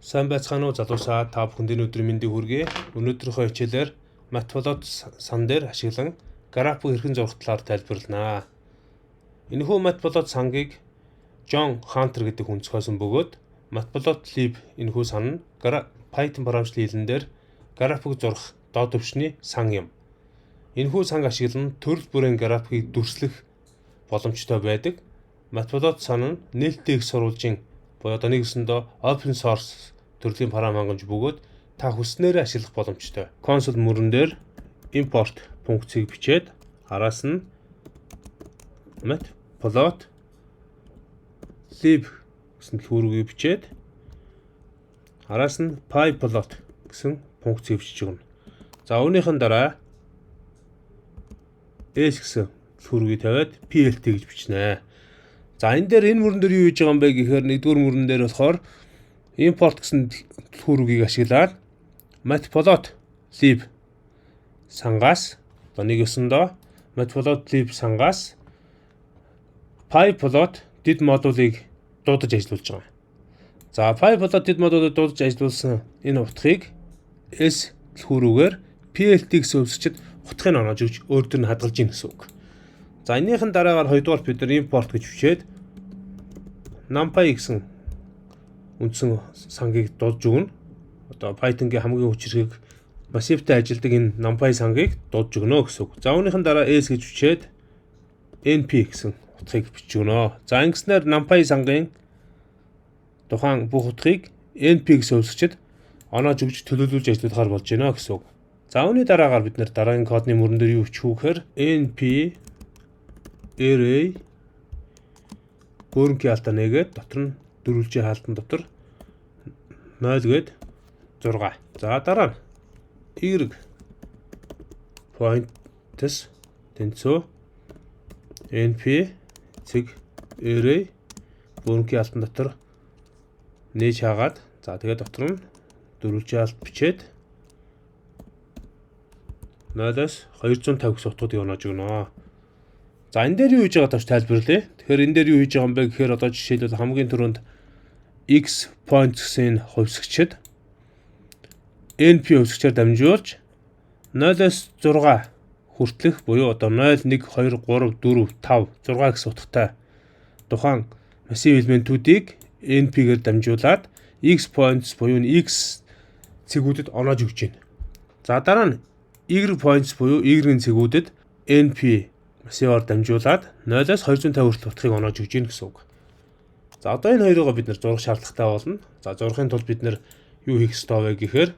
Сайн байцгаана уу залуусаа, та бүхэнд өдрийн мэндийг хүргэе. Өнөөдрийнхөө хичээлээр Matplotlib сан дээр ашиглан график хэрхэн зурах талаар тайлбарлана. Энэхүү Matplotlib сангийг John Hunter гэдэг хүн зохиосон бөгөөд Matplotlib энэхүү сан нь Python програмчлалын хэлэн дээр график зурах доод түвшний сан юм. Энэхүү санг ашиглан төрөл бүрийн графикийг дүрслэх боломжтой байдаг. Matplotlib сан нь нээлттэй их сурвалжийн одоо нэгсэндээ open source төрлийн програм хангамж бөгөөд та хүснээр ашиглах боломжтой. Console мөрөн дээр import функцийг бичээд араас нь Matplotlib гэсэн төлхүүргийг бичээд араас нь pyplot гэсэн функцийг бичиж өгнө. За үүнийхэн дараа s гэсэн төлхүүргийг тавиад plt гэж бичнэ. За энэ дээр энэ мөрөн дээр юу хийж байгаа юм бэ гэхээр нэгдүгээр мөрөн дээр болохоор import гэсэн төлхүүргийг ашиглаад Matplotlib сангаас одоо нэг ёсондоо Matplotlib сангаас pyplot did модулыг дуудаж ажиллуулж байгаа. За pyplot did модулыг дуудаж ажиллуулсан энэ утгыг s төлхүүрүүгээр plt гэсэн үсчид утгыг оноож өгч өөр төр нь хадгалж ийн гэсэн үг. За энийхэн дараагаар хоёрдугаар бид нар import гэж бичээд NumPy гэсэн үндсэн сангийг дуудаж өгнө. Одоо Python-гийн хамгийн хүчирхэг массивтай ажилдаг энэ NumPy сангийг дуудаж өгнө гэсэн үг. За үүнийхэн дараа s гэж бичээд np гэсэн утгыг бичиж өгнө. За ингэснээр NumPy сангийн тухайн бүх утгыг np гэсэн үсгчэд оноож өгч төлөвлөж ажиллуулахаар болж байна гэсэн үг. За үүний дараагаар бид нар дараагийн кодны мөрөн дээр юу бичих вэ гэхээр np array бүрэнхий алдаа нэгээд дотор нь дөрвөлжийн хаалтан дотор 0 гээд 6. За дараа нь y points тэнцүү np цэг array бүрэнхий хаалтан дотор нээж хаагаад за тэгээд дотор нь дөрвөлжийн хаалт бичээд 0-аас 250 гэсэн утгуудыг оноож өгнө. За энэ дээр юу хийж байгаа тавч тайлбарлая. Тэгэхээр энэ дээр юу хийж байгаа юм бэ гэхээр одоо жишээлбэл хамгийн түрүүнд x point гэсэн хувьсгчид np хувьсгчээр дамжуулж 0-аас 6 хүртэлх буюу одоо 0 1 2 3 4 5 6 гэсэн утгатай тухайн массив элементүүдийг np-гээр дамжуулаад x points буюу x цэгүүдэд оноож өгч байна. За дараа нь y points буюу y-ийн цэгүүдэд np массиваар дамжуулаад 0-аас 250 хүртэл утгыг оноож өгч гин гэсэн үг. За одоо энэ хоёроо бид нар зурах шаардлагатай болно. За зурхын тулд бид нар юу хийх ёстой вэ гэхээр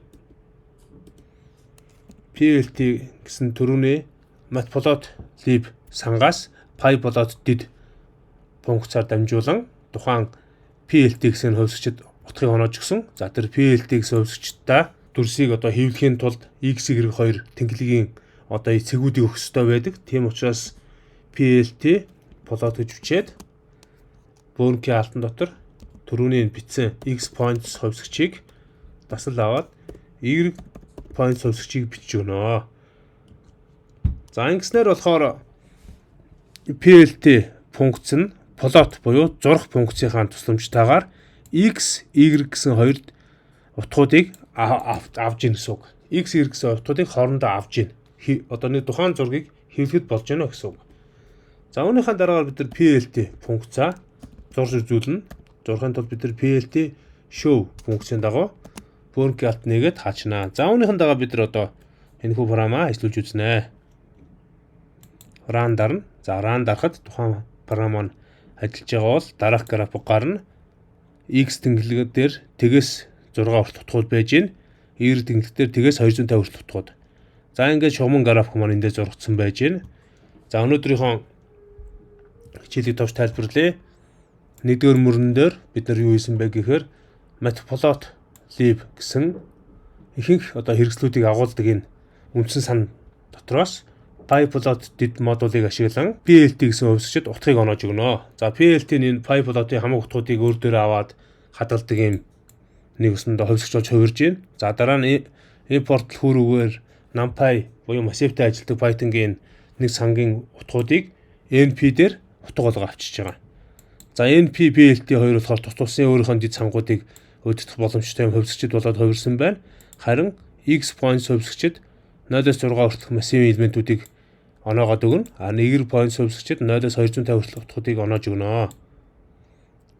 plt гэсэн төрөний Matplotlib сангаас pyplot did функцаар дамжуулан тухайн plt гэсэн хувьсгчид утгыг оноож өгсөн. За тэр plt гэсэн хувьсгчдаа дүрсийг одоо хэвлэхийн тулд x y2 тэнхлэгийн одоо цэгүүдийг өгөх ёстой байдаг. Тийм учраас plt plot гэж бичээд бүрэнхий хаалтан дотор түрүүний бичсэн x points хувьсгчийг дасал аваад y points хувьсгчийг бичиж өгнө. За ингэснээр болохоор plt функц нь plot буюу зурх функцийнхаа тусламжтайгаар x, y гэсэн хоёр утгуудыг авж ийн гэсэн үг. X, y гэсэн утгуудыг хоорондоо авж ийн. Одоо нэг тухайн зургийг хэвлэхэд болж байна гэсэн үг. За үүнийхэн дараагаар бид нар plt функцаа зурж үзүүлнэ. Зурхын тулд бид нар plt show функцийн дагуу бүрэнхий алт нэгээд хаачнаа. За үүнийхэн дагаа бид нар одоо энэхүү програмаа ажиллуулж үзнэ. Run дарна. За run дарахад тухайн програм маань ажиллаж байгаа бол дараах график гарна. X тэнхлэг дээр тэгээс 6 хүртэл утгууд байж гин. Y тэнхлэг дээр тэгээс 250 хүртэл утгууд. За ингээд шугамн график маань эндээ зургдсан байж гин. За өнөөдрийнхөө хичээлийг товч тайлбарлая. Нэгдүгээр мөрөн дээр бид нар юу хийсэн бэ гэхээр Matplotlib гэсэн ихэнх одоо хэрэгслүүдийг агуулдаг энэ үндсэн сан дотроос pyplot did модулыг ашиглан plt гэсэн хувьсгчид утгыг оноож өгнө. За plt-ийн энэ pyplot-ийн хамаг утгуудыг өөр дээрээ аваад хадгалдаг юм нэг өсөндөө хувьсгч болж хувирж байна. За дараа нь import төлхүүрүүгээр NumPy буюу массивтай ажилтдаг Python-гийн нэг сангийн утгуудыг np дээр утга болгоо авчиж байгаа. За np plt хоёр болохоор тус тусын өөрийнхөө дид сангуудыг өдөртөх боломжтой хувьсгчид болоод хувирсан байна. Харин X points хувьсгчид 0-6 хүртэлх массивын элементүүдийг оноогоод өгнө. Нэгэр points хувьсгчид 0-250 хүртэлх утгуудыг оноож өгнө.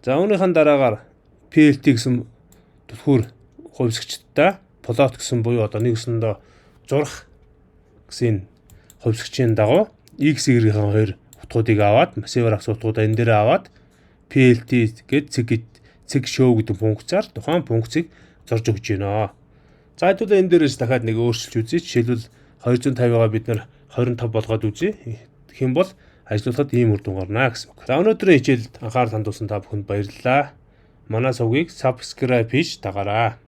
За үүнийхэн дараагаар PLT гэсэн түлхүүр хувьсгчдтай plot гэсэн буюу одоо нэг өсөндөө зурах гэсэн хувьсгчийн дагуу X, Y-ийн хоёр утгуудыг аваад массиваар авсан утгуудаа энэ дээрээ аваад PLT цэг show гэдэг функцаар тухайн функцийг зорж өгч байна. За хэдүүлээ энэ дээрээс дахиад нэг өөрчилж үзье. Жишээлбэл 250-аа бид нэр 25 болгоод үзье. Тэгэх юм бол ажиллуулахад ийм үр дүн гарна гэсэн үг. За өнөөдрийн хичээлд анхаарал хандуулсан та бүхэнд баярлалаа. Манай сувгийг subscribe хийж дагаарай.